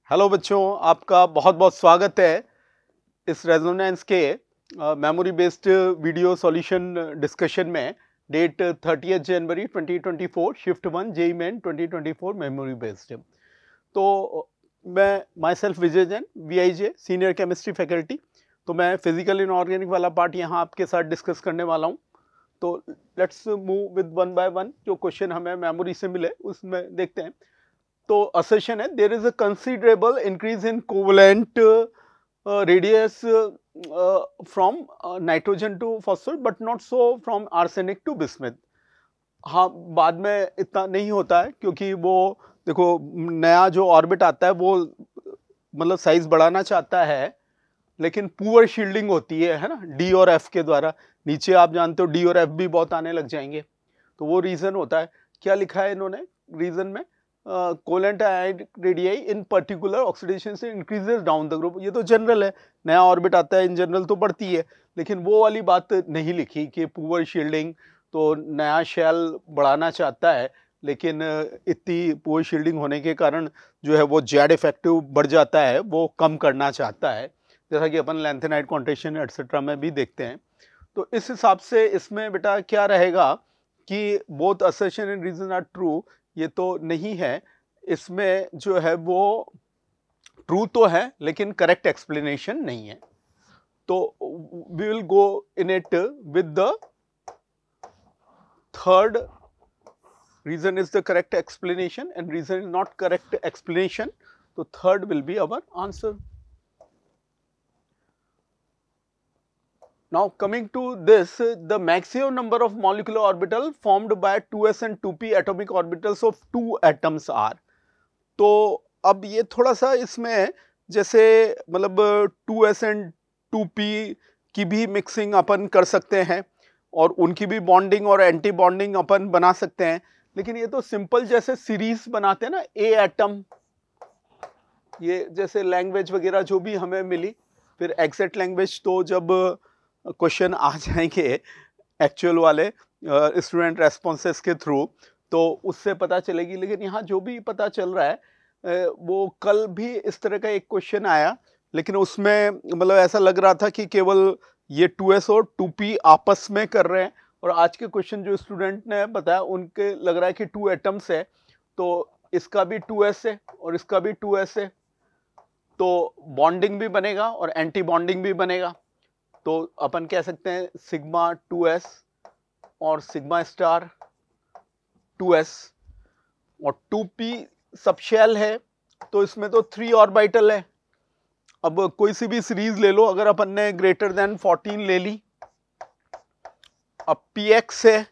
Hello बच्चों, आपका बहुत बहुत स्वागत है इस रेजोनेंस के memory based video solution discussion में। डेट 30 जनवरी 2024, shift 1 JEE Main 2024 memory based. तो मैं myself Vijay Jain, VIJ senior chemistry faculty. तो मैं फिजिकल इनऑर्गेनिक वाला पार्ट यहाँ आपके साथ डिस्कस करने वाला हूँ। तो let's move with one by one. जो क्वेश्चन हमें मेमोरी से मिले उसमें देखते हैं। तो असर्शन है there is a considerable increase in covalent radius from nitrogen to phosphorus but not so from arsenic to bismuth. हाँ, बाद में इतना नहीं होता है क्योंकि वो देखो नया जो ऑर्बिट आता है वो मतलब साइज बढ़ाना चाहता है, लेकिन पुअर शील्डिंग होती है ना, डी और एफ के द्वारा। नीचे आप जानते हो डी और एफ भी बहुत आने लग जाएंगे, तो वो रीजन होता है। क्या लिखा है इन्होंने रीजन में? कोवेलेंट आयन रेडियाई इन पर्टिकुलर ऑक्सीडेशन से इंक्रीजेस डाउन द ग्रुप। ये तो जनरल है, नया ऑर्बिट आता है इन जनरल तो बढ़ती है, लेकिन वो वाली बात नहीं लिखी कि पुअर शील्डिंग तो नया शेल बढ़ाना चाहता है, लेकिन इतनी पुअर शील्डिंग होने के कारण जो है वो जेड इफेक्टिव बढ़ जाता है, वो कम करना चाहता है, जैसा कि अपन लैंथेनाइट कॉन्ट्रेक्शन एटसेट्रा में भी देखते हैं। तो इस हिसाब से इसमें बेटा क्या रहेगा कि both assertion and reason are true, ये तो नहीं है। इसमें जो है वो ट्रू तो है लेकिन करेक्ट एक्सप्लेनेशन नहीं है। तो we will go in it with the third reason is the correct explanation and reason is not correct explanation, so third will be our answer. Now coming to this, the maximum number of molecular orbital formed by 2s and 2p atomic orbitals of two atoms are. तो अब ये थोड़ा सा इसमें जैसे मतलब 2s and 2p की भी मिक्सिंग अपन कर सकते हैं और उनकी भी बॉन्डिंग और एंटी बॉन्डिंग अपन बना सकते हैं, लेकिन ये तो सिंपल जैसे सीरीज बनाते हैं ना, ए एटम, ये जैसे लैंग्वेज वगैरह जो भी हमें मिली, फिर एग्जैक्ट लैंग्वेज तो जब क्वेश्चन आ जाएंगे एक्चुअल वाले स्टूडेंट रेस्पॉन्सेस के थ्रू तो उससे पता चलेगी। लेकिन यहाँ जो भी पता चल रहा है वो कल भी इस तरह का एक क्वेश्चन आया, लेकिन उसमें मतलब ऐसा लग रहा था कि केवल ये 2s और 2p आपस में कर रहे हैं, और आज के क्वेश्चन जो स्टूडेंट ने बताया उनके लग रहा है कि 2 एटम्स है, तो इसका भी 2s है और इसका भी 2s है, तो बॉन्डिंग भी बनेगा और एंटी बॉन्डिंग भी बनेगा। तो अपन कह सकते हैं सिग्मा 2s और सिग्मा स्टार 2s, और 2p सबशेल है तो इसमें तो 3 ऑर्बिटल है। अब कोई सी भी सीरीज ले लो, अगर अपन ने ग्रेटर देन 14 ले ली, अब px है,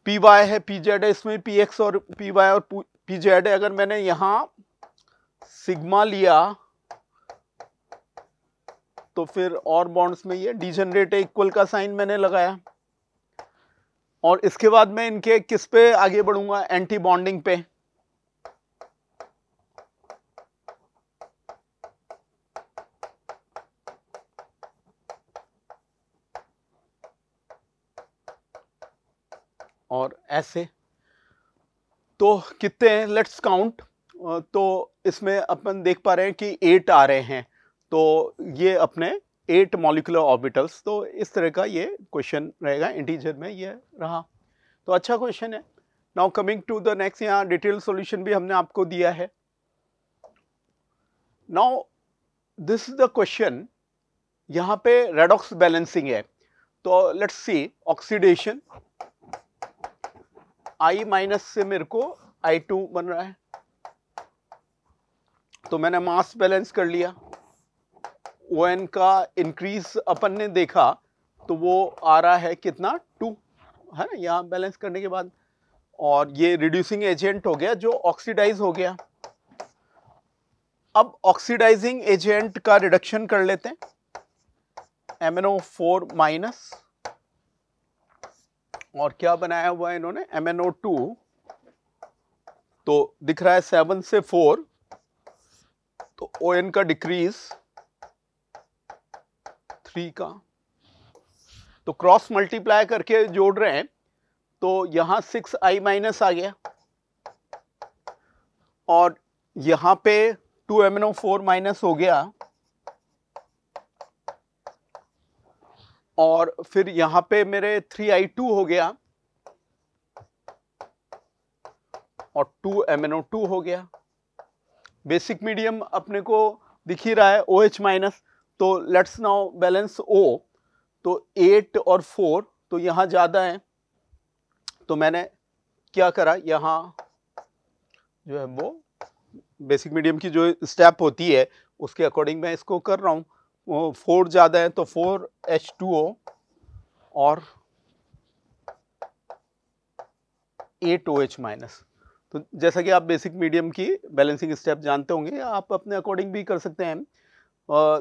py है, pz है, इसमें px और py और pz है। अगर मैंने यहां सिग्मा लिया तो फिर और बॉन्ड्स में ये डिजेनरेट इक्वल का साइन मैंने लगाया, और इसके बाद मैं इनके किस पे आगे बढ़ूंगा? एंटी बॉन्डिंग पे। और ऐसे तो कितने हैं? Let's count. तो इसमें अपन देख पा रहे हैं कि 8 आ रहे हैं, तो ये अपने 8 मॉलिक्यूलर ऑर्बिटल्स। तो इस तरह का ये क्वेश्चन रहेगा, इंटीजर में ये रहा, तो अच्छा क्वेश्चन है। Now coming to the next, यहाँ डिटेल सॉल्यूशन भी हमने आपको दिया है। Now this is the question, यहाँ पे रेडॉक्स बैलेंसिंग है। तो let's see oxidation, I minus से मेरे को I2 बन रहा है, तो मैंने मास बैलेंस कर लिया। ON का इंक्रीज अपन ने देखा तो वो आ रहा है कितना? 2 है ना, यहाँ बैलेंस करने के बाद, और ये रिड्यूसिंग एजेंट हो गया जो ऑक्सीडाइज हो गया। अब ऑक्सीडाइजिंग एजेंट का रिडक्शन कर लेते हैं, MnO4 माइनस, और क्या बनाया हुआ है इन्होंने? MnO2, तो दिख रहा है 7 से 4, तो ON का डिक्रीज 3 का, तो क्रॉस मल्टीप्लाई करके जोड़ रहे हैं, तो यहां 6I माइनस आ गया, और यहां पे 2MnO4 माइनस हो गया, और फिर यहां पे मेरे 3I2 हो गया और 2MnO2 हो गया। बेसिक मीडियम अपने को दिख ही रहा है OH माइनस, तो लेट्स नाउ बैलेंस O। तो 8 और 4 तो यहां ज्यादा है, तो मैंने क्या करा, यहां जो है वो बेसिक मीडियम की जो स्टेप होती है उसके अकॉर्डिंग मैं इसको कर रहा हूं। वो 4 ज्यादा है तो 4H2O और 8OH माइनस। तो जैसा कि आप बेसिक मीडियम की बैलेंसिंग स्टेप जानते होंगे, आप अपने अकॉर्डिंग भी कर सकते हैं।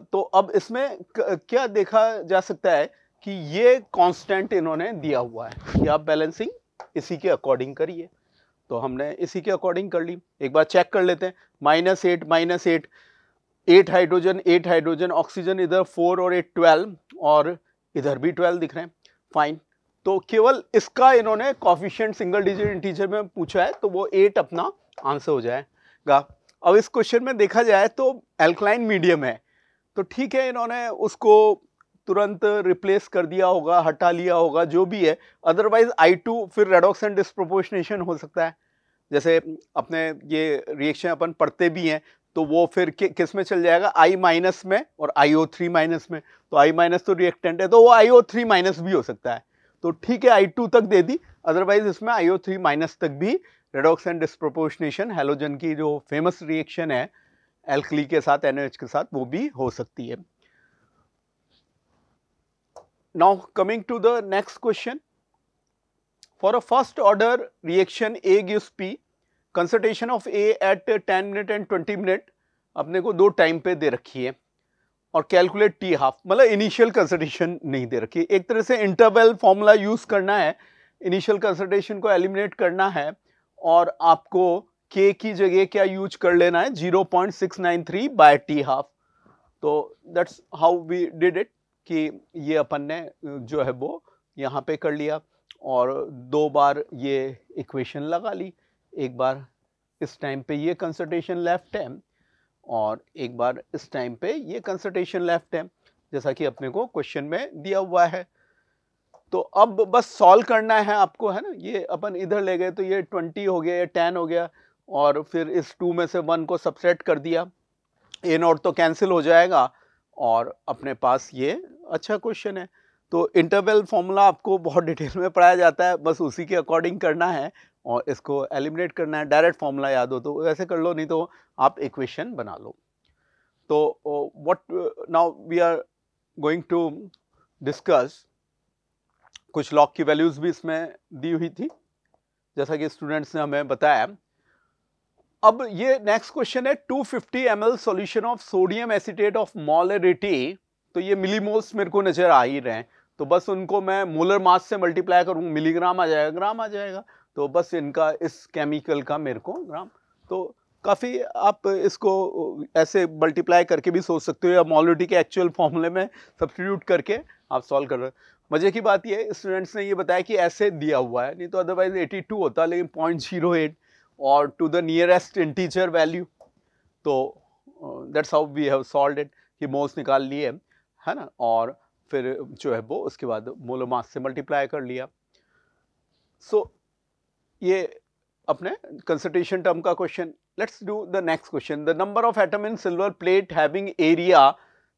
तो अब इसमें क्या देखा जा सकता है कि ये कांस्टेंट इन्होंने दिया हुआ है कि आप बैलेंसिंग इसी के अकॉर्डिंग करिए, तो हमने इसी के अकॉर्डिंग कर ली। एक बार चेक कर लेते हैं, -8 8 हाइड्रोजन ऑक्सीजन, इधर 4 और 8 12 और इधर भी 12 दिख रहे हैं, फाइन। तो केवल इसका इन्होंने कोफिशिएंट सिंगल डिजिट इंटीजर में पूछा है, तो वो 8 अपना आंसर हो जाएगा। अब इस क्वेश्चन में देखा जाए तो एल्कलाइन मीडियम है, तो ठीक है, इन्होंने उसको तुरंत रिप्लेस कर दिया होगा, हटा लिया होगा, जो भी है। अदरवाइज I2 फिर रेडॉक्स एंड डिस्प्रोपोर्शनेशन हो सकता है, जैसे अपने ये रिएक्शन अपन पढ़ते भी हैं, तो वो फिर किस में चल जाएगा, I माइनस में और IO3 माइनस में। तो I माइनस तो रिएक्टेंट है, तो वो IO3 माइनस भी हो सकता है। तो ठीक है, I2 तक दे दी, अदरवाइज इसमें IO3 माइनस तक भी रेडॉक्स एंड डिस्प्रोपोर्शनेशन, हैलोजन की जो फेमस रिएक्शन है एल्कली के साथ NaOH के साथ, वो भी हो सकती है। Now coming to the next question, for a first order reaction A gives P, concentration of A at 10 minute and 20 minute अपने को दो टाइम पे दे रखी है, और कैलकुलेट T हाफ, मतलब इनिशियल कंसंट्रेशन नहीं दे रखी है। एक तरह से इंटरवल फॉर्मूला यूज करना है, इनिशियल कंसंट्रेशन को एलिमिनेट करना है, और आपको K की जगह क्या यूज कर लेना है, 0.693 बाय T हाफ। तो that's how we did it, कि ये अपन ने जो है वो यहाँ पे कर लिया, और दो बार ये इक्वेशन लगा ली। एक बार इस टाइम पे ये कंसंट्रेशन लेफ्ट है, और एक बार इस टाइम पे ये कंसंट्रेशन लेफ्ट है, जैसा कि अपने को क्वेश्चन में दिया हुआ है। तो अब बस सॉल्व करना है आपको, है ना। ये अपन इधर ले गए तो ये 20 हो गया, ये 10 हो गया, और फिर इस 2 में से 1 को सबट्रैक्ट कर दिया, A0 तो कैंसिल हो जाएगा, और अपने पास ये अच्छा क्वेश्चन है। तो इंटरवल फॉर्मूला आपको बहुत डिटेल में पढ़ाया जाता है, बस उसी के अकॉर्डिंग करना है और इसको एलिमिनेट करना है। डायरेक्ट फॉर्मूला याद हो तो वैसे कर लो, नहीं तो आप इक्वेशन बना लो। तो what now we are going to discuss, कुछ लॉग की वैल्यूज भी इसमें दी हुई थी, जैसा कि स्टूडेंट्स ने हमें बताया। अब ये नेक्स्ट क्वेश्चन है, 250 ml solution of sodium acetate of molarity. तो ये मिलीमोल्स मेरे को नजर आ ही रहे हैं, तो बस उनको मैं मोलर मास से मल्टीप्लाई करूँ, मिलीग्राम आ जाएगा, ग्राम आ जाएगा, तो बस इनका इस केमिकल का मेरे को ग्राम। तो काफ़ी आप इसको ऐसे मल्टीप्लाई करके भी सोच सकते हो, या मोलरिटी के एक्चुअल फॉर्मूले में सब्स्टिट्यूट करके आप सॉल्व कर रहे हो। मजे की बात ये, स्टूडेंट्स ने ये बताया कि ऐसे दिया हुआ है, नहीं तो अदरवाइज 82 होता, लेकिन 0.08 और to the nearest integer value. तो that's how we have solved it, कि मोल्स निकाल लिए, है ना, और फिर जो है वो उसके बाद मोलर मास से मल्टीप्लाई कर लिया। सो ये अपने कंसंट्रेशन टर्म का question. Let's do the next question, the number of atom in silver plate having area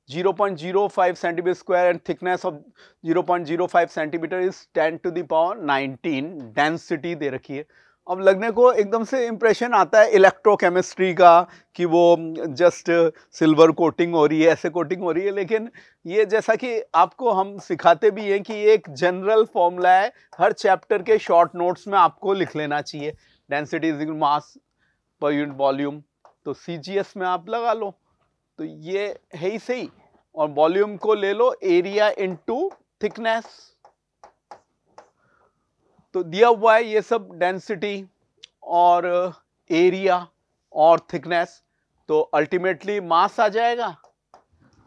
0.05 centimetre square and thickness of 0.05 centimetre is 10 to the power 19, density दे रखी है। अब लगने को एकदम से इंप्रेशन आता है इलेक्ट्रोकेमिस्ट्री का, कि वो जस्ट सिल्वर कोटिंग हो रही है, ऐसे कोटिंग हो रही है, लेकिन ये जैसा कि आपको हम सिखाते भी हैं कि ये एक जनरल फॉर्मूला है, हर चैप्टर के शॉर्ट नोट्स में आपको लिख लेना चाहिए। Density is equal mass per unit volume, तो CGS में आप लगा लो, तो ये है ही सही, और वॉल्यूम को ले लो एरिया इनटू थिकनेस। तो दिया हुआ है ये सब, डेंसिटी और एरिया और थिकनेस, तो अल्टीमेटली मास आ जाएगा,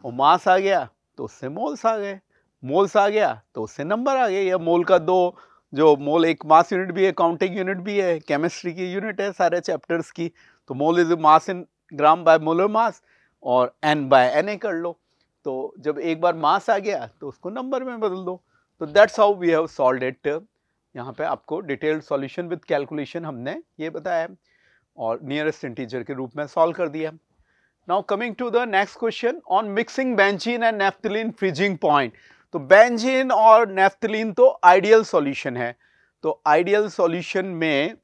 और मास आ गया तो उससे मोल्स आ गए, मोल्स आ गया तो उससे नंबर आ गए। या मोल का दो, जो मोल एक मास यूनिट भी है, काउंटिंग यूनिट भी है, केमिस्ट्री की यूनिट है सारे चैप्टर्स की, तो mole is mass in gram by molar mass और n बाय Na कर लो। तो जब एक बार मास आ गया तो उसको नंबर में बदल दो। तो that's how we have solved it. यहाँ पे आपको डिटेल्ड सॉल्यूशन विद कैलकुलेशन हमने ये बताया और नियरेस्ट इंटीजर के रूप में सॉल्व कर दिया। Now coming to the next question on mixing benzene and naphthalene freezing point. तो बेंजीन और नेफ्थलीन तो आइडियल सॉल्यूशन है। तो आइडियल सॉल्यूशन में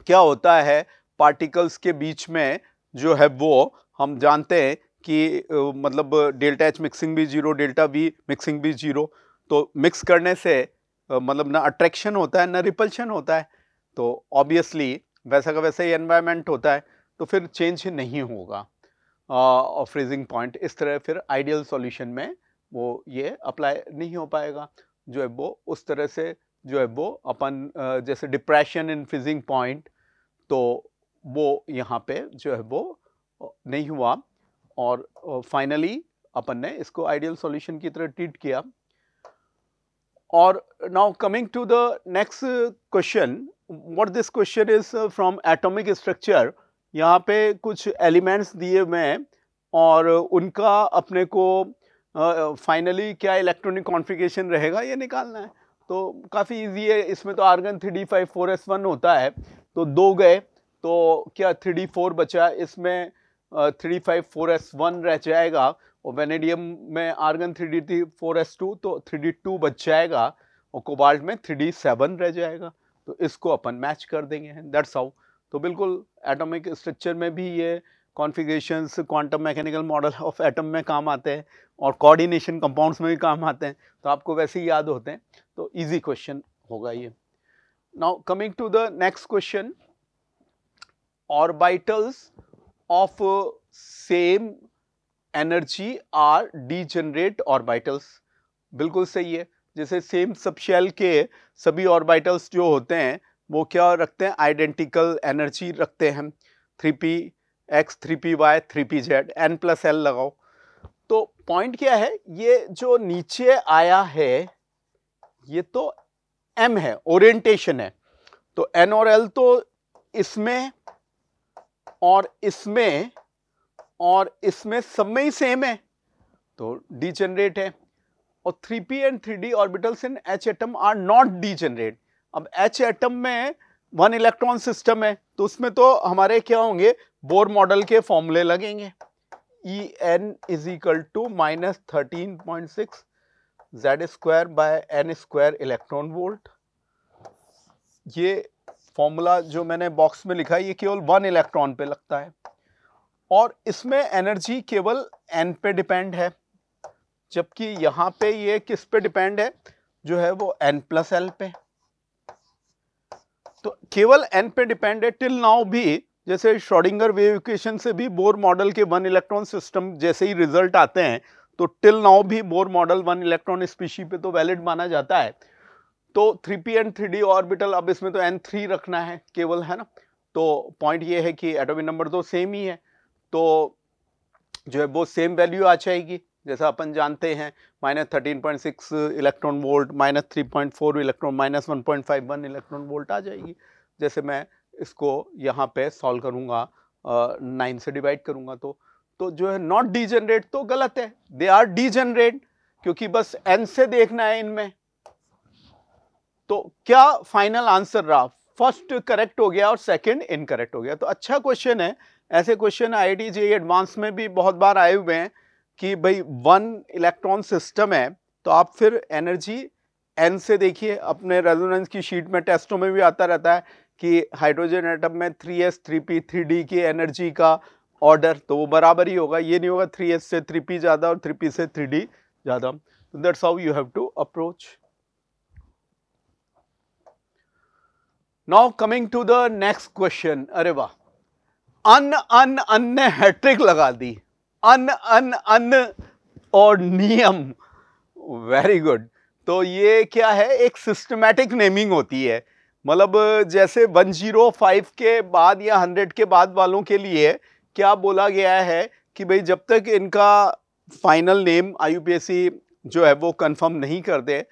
क्या होता है, पार्टिकल्स के बीच में जो है वो हम जानते हैं कि मतलब डेल्टा H मिक्सिंग भी जीरो, डेल्टा V मिक्सिंग भी जीरो। तो मिक्स करने से मतलब ना अट्रैक्शन होता है ना रिपल्शन होता है। तो ऑब्वियसली वैसा का वैसा ही एनवायरनमेंट होता है, तो फिर चेंज नहीं होगा और फ्रीजिंग पॉइंट। इस तरह फिर आइडियल सॉल्यूशन में वो ये अप्लाई नहीं हो पाएगा। जो है वो उस तरह से जो है वो अपन जैसे डिप्रेशन इन फ्रीजिंग पॉइंट, तो वो यहाँ पे जो है वो नहीं हुआ और फाइनली अपन ने इसको आइडियल सॉल्यूशन की तरह ट्रीट किया। और now coming to the next question, what this question is from atomic structure. यहाँ पे कुछ एलिमेंट्स दिए हुए हैं और उनका अपने को फाइनली क्या इलेक्ट्रॉनिक कॉन्फ़िगरेशन रहेगा ये निकालना है। तो काफ़ी इजी है। इसमें तो आर्गन 3d5 4s1 होता है, तो दो गए तो क्या 3d4 बचा, इसमें 3d5 4s1 रह जाएगा और वेनेडियम में आर्गन 3d4s2 तो 3d2 बच जाएगा और कोबाल्ट में 3d7 रह जाएगा। तो इसको अपन मैच कर देंगे, दैट्स हाउ। तो बिल्कुल एटॉमिक स्ट्रक्चर में भी ये configurations quantum mechanical model of atom में काम आते हैं और कोऑर्डिनेशन कंपाउंड्स में भी काम आते हैं, तो आपको वैसे ही याद होते हैं। तो इजी क्वेश्चन होगा ये। Now coming to the next question, orbitals of same energy are degenerate orbitals. बिल्कुल सही है। जैसे सेम सब शेल के सभी ऑर्बिटल्स जो होते हैं वो क्या रखते हैं, आइडेंटिकल एनर्जी रखते हैं, 3px 3py 3pz, n+l लगाओ। तो पॉइंट क्या है, ये जो नीचे आया है ये तो m है, ओरिएंटेशन है। तो n और l तो इसमें और इसमें और इसमें सब में ही सेम है, तो डीजेनरेट है। और 3p and 3d orbitals in H atom are not degenerate. अब H एटम में 1 इलेक्ट्रॉन सिस्टम है, तो उसमें तो हमारे क्या होंगे, बोर मॉडल के फॉर्मूले लगेंगे। En is equal to -13.6 Z² by n² electron volt. ये फॉर्मूला जो मैंने बॉक्स में लिखा है ये केवल 1 इलेक्ट्रॉन पे लगता है और इसमें एनर्जी केवल n पे डिपेंड है, जबकि यहाँ पे ये किस पे डिपेंड है, जो है वो n+l पे। तो केवल n पे डिपेंड है। टिल नाउ भी जैसे श्रोडिंगर वेव इक्वेशन से भी बोर मॉडल के 1 इलेक्ट्रॉन सिस्टम जैसे ही रिजल्ट आते हैं, तो टिल नाउ भी बोर मॉडल 1 इलेक्ट्रॉन स्पीशी पे तो वैलिड माना जाता है। तो 3p एंड 3d ऑर्बिटल, अब इसमें तो n3 रखना है केवल, है ना। तो पॉइंट ये है कि एटॉमिक नंबर तो सेम ही है, तो जो है वो सेम वैल्यू आ जाएगी। जैसा अपन जानते हैं -13.6 electron volt, -3.4 electron, -1.51 electron volt आ जाएगी। जैसे मैं इसको यहाँ पे सॉल्व करूँगा, 9 से डिवाइड करूँगा, तो जो है नॉट डीजेनरेट तो गलत है, दे आर डीजेनरेट, क्योंकि बस n से देखना है इनमें। तो क्या फाइनल आंसर रहा, फर्स्ट करेक्ट हो गया और सेकंड इनकरेक्ट हो गया। तो अच्छा क्वेश्चन है। ऐसे क्वेश्चन IIT JEE एडवांस में भी बहुत बार आए हुए हैं कि भाई 1 इलेक्ट्रॉन सिस्टम है, तो आप फिर एनर्जी n से देखिए। अपने रेजोनेंस की शीट में टेस्टों में भी आता रहता है कि हाइड्रोजन एटम में 3s 3p 3d की एनर्जी का ऑर्डर, तो वो बराबर ही होगा। ये नहीं होगा 3s से 3p ज़्यादा और 3p से 3d ज़्यादा। तो that's how you have to approach. Now coming to the next question. अरे वाह, अन ने हैट्रिक लगा दी, अन और नियम, वेरी गुड। तो ये क्या है, एक सिस्टमैटिक नेमिंग होती है। मतलब जैसे 105 के बाद या 100 के बाद वालों के लिए क्या बोला गया है कि भाई जब तक इनका फाइनल नेम IUPAC जो है वो कंफर्म नहीं कर दे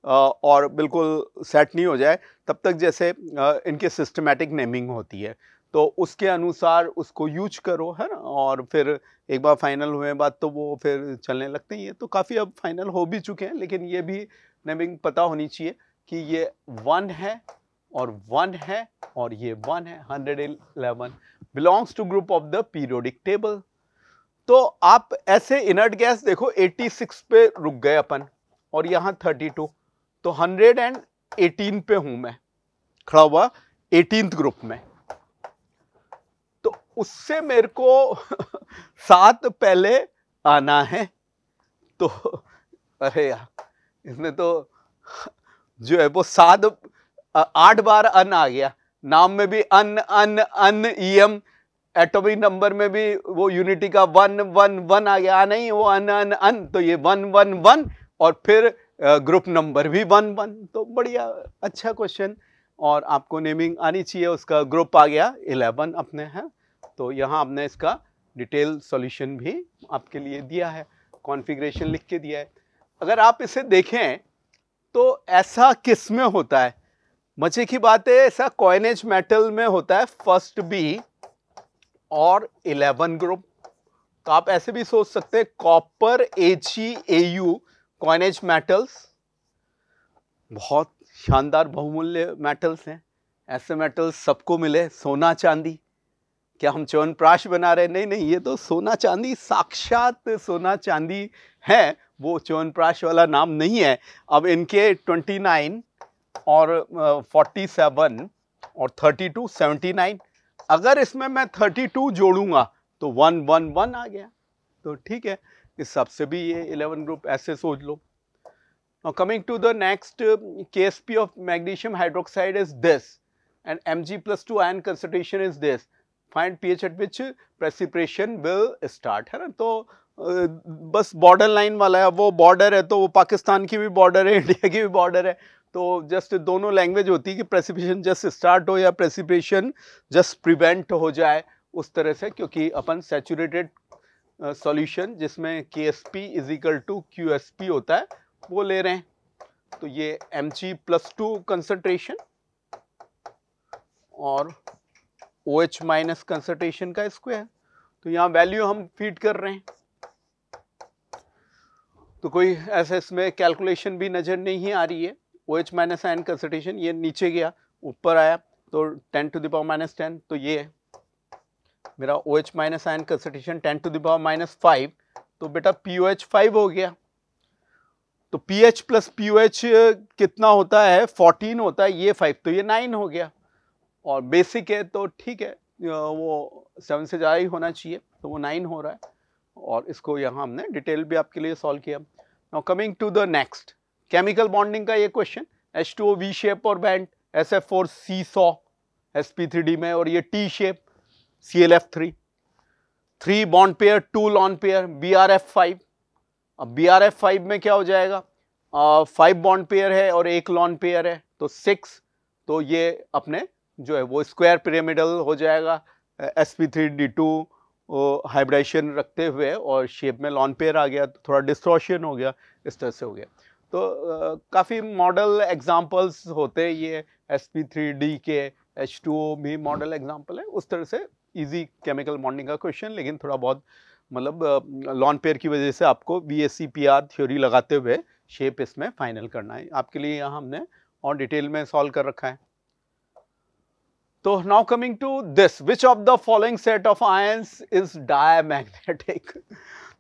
और बिल्कुल सेट नहीं हो जाए, तब तक जैसे इनके सिस्टमैटिक नेमिंग होती है। तो उसके अनुसार उसको यूज करो, है ना। और फिर एक बार फाइनल हुए बाद तो वो फिर चलने लगते ही है। तो काफ़ी अब फाइनल हो भी चुके हैं, लेकिन ये भी नेमिंग पता होनी चाहिए कि ये 1 है और 1 है और ये 1 है। 111 belongs to group of the periodic table. तो आप ऐसे इनर्ट गैस देखो 86 पे रुक गए अपन और यहाँ 32, तो 118 पे हूं मैं खड़ा हुआ 18th ग्रुप में। तो उससे मेरे को 7 पहले आना है। तो अरे यार, इसमें तो जो है वो 8 बार अन आ गया। नाम में भी अन अन अन ईएम, एटॉमिक नंबर में भी वो यूनिटी का 1 1 1 आ गया। नहीं, वो अन अन अन, तो ये 1 1 1 और फिर ग्रुप नंबर भी 1 1। तो बढ़िया, अच्छा क्वेश्चन। और आपको नेमिंग आनी चाहिए। उसका ग्रुप आ गया 11 अपने, हैं। तो यहाँ हमने इसका डिटेल सॉल्यूशन भी आपके लिए दिया है, कॉन्फ़िगरेशन लिख के दिया है। अगर आप इसे देखें तो ऐसा किस में होता है, मजे की बात है, ऐसा कॉइनेज मेटल में होता है, फर्स्ट बी और 11 ग्रुप। तो आप ऐसे भी सोच सकते हैं, कॉपर HeAu कॉइनेज मेटल्स बहुत शानदार बहुमूल्य मेटल्स हैं। ऐसे मेटल्स सबको मिले, सोना चांदी। क्या हम च्यवनप्राश बना रहे हैं? नहीं नहीं, ये तो सोना चांदी, साक्षात सोना चांदी है, वो च्यवनप्राश वाला नाम नहीं है। अब इनके 29 और 47 और 32 79, अगर इसमें मैं 32 जोड़ूंगा तो 1 1 1 आ गया। तो ठीक है, इस हिसाब से भी ये 11 ग्रुप ऐसे सोच लो। Now coming to the next, KSP of magnesium hydroxide is this and Mg+2 ion concentration is this. Find pH at which precipitation will start, है ना। तो बस बॉर्डर लाइन वाला है, वो बॉर्डर है तो वो पाकिस्तान की भी बॉर्डर है, इंडिया की भी बॉर्डर है। तो जस्ट दोनों लैंग्वेज होती है कि प्रेसिपिटेशन जस्ट स्टार्ट हो या प्रेसिपिटेशन जस्ट प्रिवेंट हो जाए, उस तरह से। क्योंकि अपन सैचुरेटेड सॉल्यूशन जिसमें KSP is equal to QSP होता है वो ले रहे हैं। तो ये Mg+2 कंसंट्रेशन और OH- कंसंट्रेशन का स्क्वायर। तो यहाँ वैल्यू हम फीड कर रहे हैं। तो कोई ऐसा इसमें कैलकुलेशन भी नजर नहीं आ रही है। OH- आयन कंसंट्रेशन ये नीचे गया, ऊपर आया तो 10⁻⁻10। तो ये मेरा OH- आयन कंसंट्रेशन 10⁻⁵। तो बेटा POH 5 हो गया। तो pH प्लस POH कितना होता है? 14 होता है, ये 5, तो ये 9 हो गया। और बेसिक है तो ठीक है, वो 7 से ज़्यादा ही होना चाहिए, तो वो 9 हो रहा है। और इसको यहाँ हमने डिटेल भी आपके लिए सॉल्व किया। Now coming to the next, chemical bonding का ये क्वेश्चन। H2O V शेप और बैंड, SF4 सीसॉ sp3d में, और ये T shape ClF3, 3 bond pair 2 lone pair BrF5। अब BrF5 में क्या हो जाएगा? 5 बॉन्ड पेयर है और 1 लॉन पेयर है, तो 6। तो ये अपने जो है वो स्क्वायर पिरामिडल हो जाएगा, sp3d2 हाइब्रिडेशन रखते हुए, और शेप में लॉन पेयर आ गया, तो थोड़ा डिस्टॉर्शन हो गया, इस तरह से हो गया। तो काफ़ी मॉडल एग्जांपल्स होते हैं ये sp3d के, H2O भी मॉडल एग्जांपल है। उस तरह से इजी केमिकल बॉन्डिंग का क्वेश्चन, लेकिन थोड़ा बहुत मतलब लॉन पेयर की वजह से आपको VSEPR थ्योरी लगाते हुए शेप इसमें फाइनल करना है। आपके लिए यहाँ हमने और डिटेल में सॉल्व कर रखा है। तो now coming to this, which of the following set of ions is diamagnetic?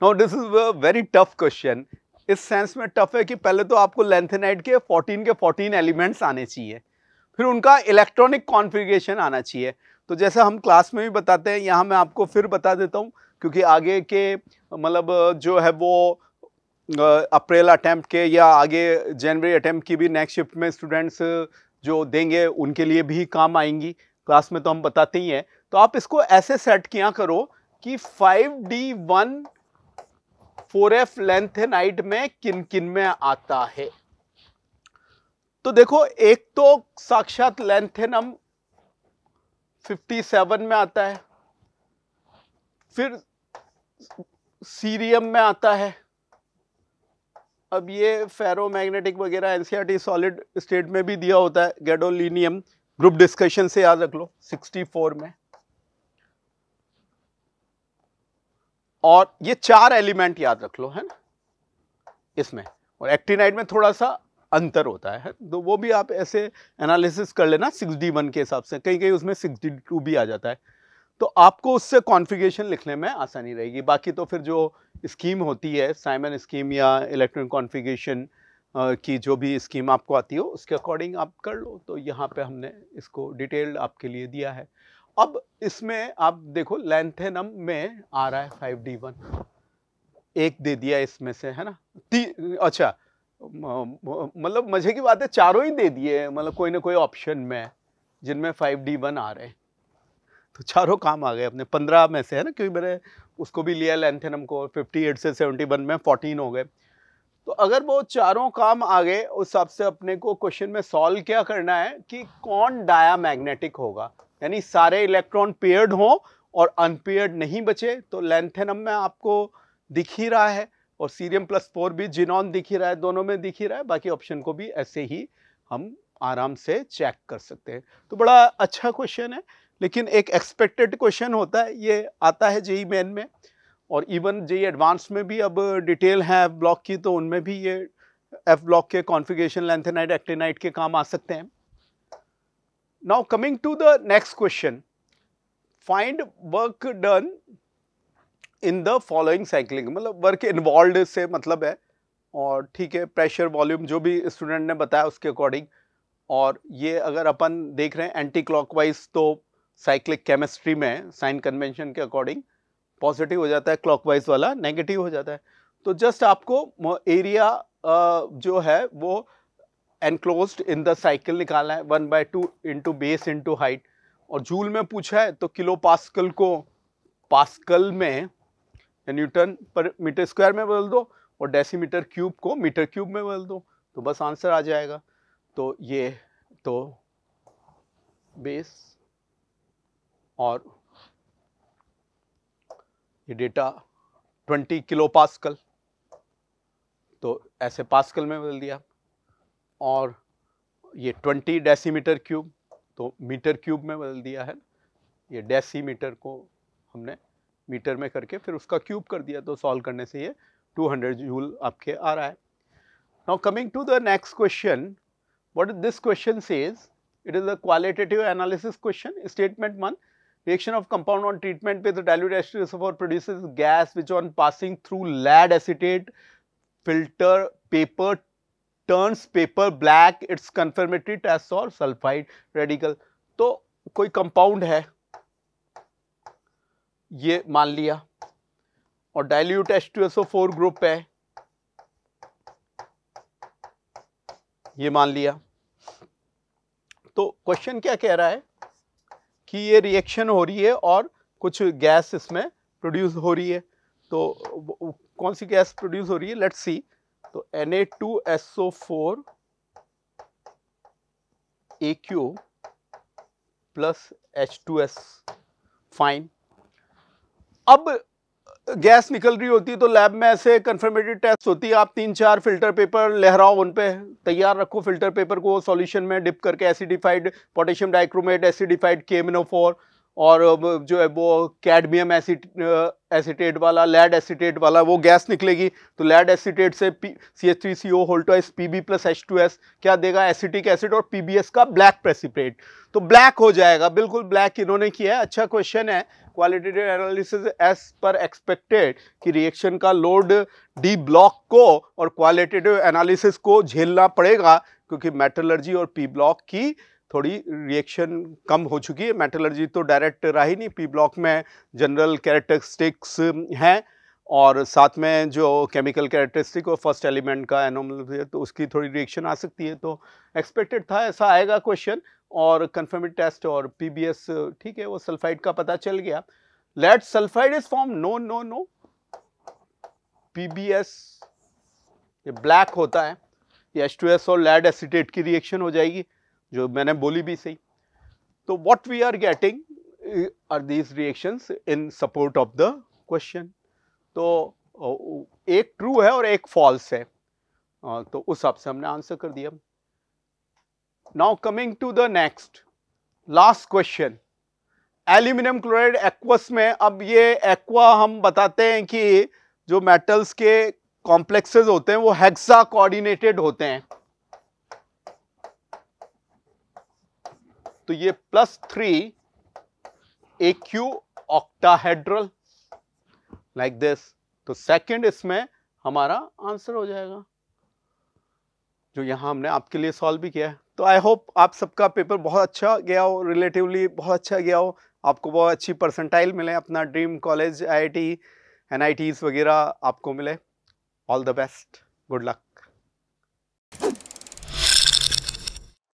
Now this is a very tough question. इस सेंस में टफ है कि पहले तो आपको लैंथेनाइड के 14 एलिमेंट्स आने चाहिए, फिर उनका इलेक्ट्रॉनिक कॉन्फ़िगरेशन आना चाहिए। तो जैसा हम क्लास में भी बताते हैं, यहाँ मैं आपको फिर बता देता हूँ, क्योंकि आगे के मतलब जो है वो अप्रैल अटेम्प्ट के या आगे जनवरी अटेम्प्ट की भी नेक्स्ट शिफ्ट में स्टूडेंट्स जो देंगे उनके लिए भी काम आएंगी। क्लास में तो हम बताते ही हैं। तो आप इसको ऐसे सेट किया करो कि 5d1 4f लैंथेनाइड में किन किन में आता है। तो देखो, एक तो साक्षात लैंथेनम 57 में आता है, फिर सीरियम में आता है। अब ये फेरोमैग्नेटिक वगैरह एनसीईआरटी सॉलिड स्टेट में भी दिया होता है। गैडोलिनियम ग्रुप डिस्कशन से याद रख लो 64 में। और ये 4 एलिमेंट याद रख लो, है ना इसमें, और एक्टिनाइड में थोड़ा सा अंतर होता है, तो वो भी आप ऐसे एनालिसिस कर लेना 6D1 के हिसाब से, कहीं कहीं उसमें 6D2 भी आ जाता है, तो आपको उससे कॉन्फ़िगरेशन लिखने में आसानी रहेगी। बाकी तो फिर जो स्कीम होती है साइमन स्कीम या इलेक्ट्रॉनिक कॉन्फ़िगरेशन की जो भी स्कीम आपको आती हो उसके अकॉर्डिंग आप कर लो। तो यहाँ पे हमने इसको डिटेल्ड आपके लिए दिया है। अब इसमें आप देखो लैंथेनम में आ रहा है 5D1, एक दे दिया इसमें से, है ना, अच्छा मतलब मजे की बात है चारों ही दे दिए, मतलब कोई ना कोई ऑप्शन में जिनमें 5D1 आ रहे हैं, तो चारों काम आ गए अपने 15 में से, है ना, क्योंकि मैंने उसको भी लिया लैंथेनम को, 58 से 71 में 14 हो गए। तो अगर वो चारों काम आ गए उस हिसाब से अपने को क्वेश्चन में सॉल्व क्या करना है कि कौन डायामैग्नेटिक होगा, यानी सारे इलेक्ट्रॉन पेयर्ड हो और अनपेयर्ड नहीं बचे। तो लैंथेनम में आपको दिख ही रहा है और सीरियम +4 भी जिनॉन दिख ही रहा है, दोनों में दिख ही रहा है, बाकी ऑप्शन को भी ऐसे ही हम आराम से चेक कर सकते हैं। तो बड़ा अच्छा क्वेश्चन है, लेकिन एक एक्सपेक्टेड क्वेश्चन होता है, ये आता है जेईई मेन में और इवन जेईई एडवांस में भी अब डिटेल है एफ ब्लॉक की, तो उनमें भी ये एफ ब्लॉक के कॉन्फ़िगरेशन लैंथेनाइड एक्टिनाइड के काम आ सकते हैं। Now coming to the next question, find work done in the following cycling, मतलब वर्क इन्वॉल्व से मतलब है, और ठीक है प्रेशर वॉल्यूम जो भी स्टूडेंट ने बताया उसके अकॉर्डिंग, और ये अगर अपन देख रहे हैं एंटी क्लॉकवाइज तो साइक्लिक केमिस्ट्री में साइन कन्वेंशन के अकॉर्डिंग पॉजिटिव हो जाता है, क्लॉकवाइज वाला नेगेटिव हो जाता है। तो जस्ट आपको एरिया जो है वो एनक्लोज्ड इन द साइकिल निकालना है, 1/2 इंटू बेस इंटू हाइट, और जूल में पूछा है तो किलो पास्कल को पास्कल में न्यूटन पर मीटर स्क्वायर में बदल दो और डेसीमीटर क्यूब को मीटर क्यूब में बदल दो, तो बस आंसर आ जाएगा। तो ये तो बेस और ये डेटा 20 किलो पास्कल, तो ऐसे पास्कल में बदल दिया, और ये 20 डेसीमीटर क्यूब तो मीटर क्यूब में बदल दिया है, ये डेसीमीटर को हमने मीटर में करके फिर उसका क्यूब कर दिया, तो सॉल्व करने से ये 200 जूल आपके आ रहा है। Now coming to the next question, what this question says, it is a qualitative analysis question. Statement 1, reaction of compound on treatment with dilute H2SO4 produces gas which on passing through lead acetate filter paper turns paper black, its confirmatory test or sulfide radical। तो कोई compound है ये मान लिया और dilute H2SO4 group है ये मान लिया, तो क्वेश्चन क्या कह रहा है कि ये रिएक्शन हो रही है और कुछ गैस इसमें प्रोड्यूस हो रही है, तो कौन सी गैस प्रोड्यूस हो रही है, लेट्स सी। तो Na2SO4 AQ plus H2S, fine. अब गैस निकल रही होती है तो लैब में ऐसे कंफर्मेटरी टेस्ट होती है, आप 3-4 फिल्टर पेपर लहराओ, उन पे तैयार रखो फिल्टर पेपर को, सॉल्यूशन में डिप करके acidified potassium dichromate, acidified KMnO4 और जो है वो कैडमियम एसिटेट वाला, लेड एसिटेट वाला, वो गैस निकलेगी, तो लेड एसिटेट से CH3CO whole twice Pb plus H2S क्या देगा, एसिटिक एसिड और PbS का ब्लैक प्रेसिपिटेट, तो ब्लैक हो जाएगा, बिल्कुल ब्लैक इन्होंने किया है। अच्छा क्वेश्चन है, qualitative analysis as per expected कि रिएक्शन का लोड डी ब्लॉक को और क्वालिटेटिव एनालिसिस को झेलना पड़ेगा, क्योंकि मेटलर्जी और पी ब्लॉक की थोड़ी रिएक्शन कम हो चुकी है, मेटलर्जी तो डायरेक्ट रहा ही नहीं, पी ब्लॉक में जनरल कैरेक्टरिस्टिक्स हैं और साथ में जो केमिकल कैरेक्टरिस्टिक और फर्स्ट एलिमेंट का एनोमली है तो उसकी थोड़ी रिएक्शन आ सकती है, तो एक्सपेक्टेड था ऐसा आएगा क्वेश्चन। और कंफर्मेटरी टेस्ट और PbS ठीक है, वो सल्फाइड का पता चल गया, lead sulphide is form, no no no, PbS ये ब्लैक होता है, ये H2S और लेड एसिटेट की रिएक्शन हो जाएगी जो मैंने बोली भी सही। तो what we are getting are these reactions in support of the question, तो एक ट्रू है और एक फॉल्स है, तो उस हिसाब से हमने आंसर कर दिया। Now coming to the next last question, aluminium chloride aqueous में, अब ये एक्वा हम बताते हैं कि जो मेटल्स के कॉम्प्लेक्सेस होते हैं वो हेक्सा कोऑर्डिनेटेड होते हैं। तो ये +3 AQ ऑक्टाहेड्रल लाइक दिस। तो सेकंड इसमें हमारा आंसर हो जाएगा, जो यहां हमने आपके लिए सॉल्व भी किया है। तो आई होप आप सबका पेपर बहुत अच्छा गया हो, रिलेटिवली बहुत अच्छा गया हो, आपको बहुत अच्छी परसेंटाइल मिले, अपना ड्रीम कॉलेज IIT NITs वगैरह आपको मिले। All the best, good luck.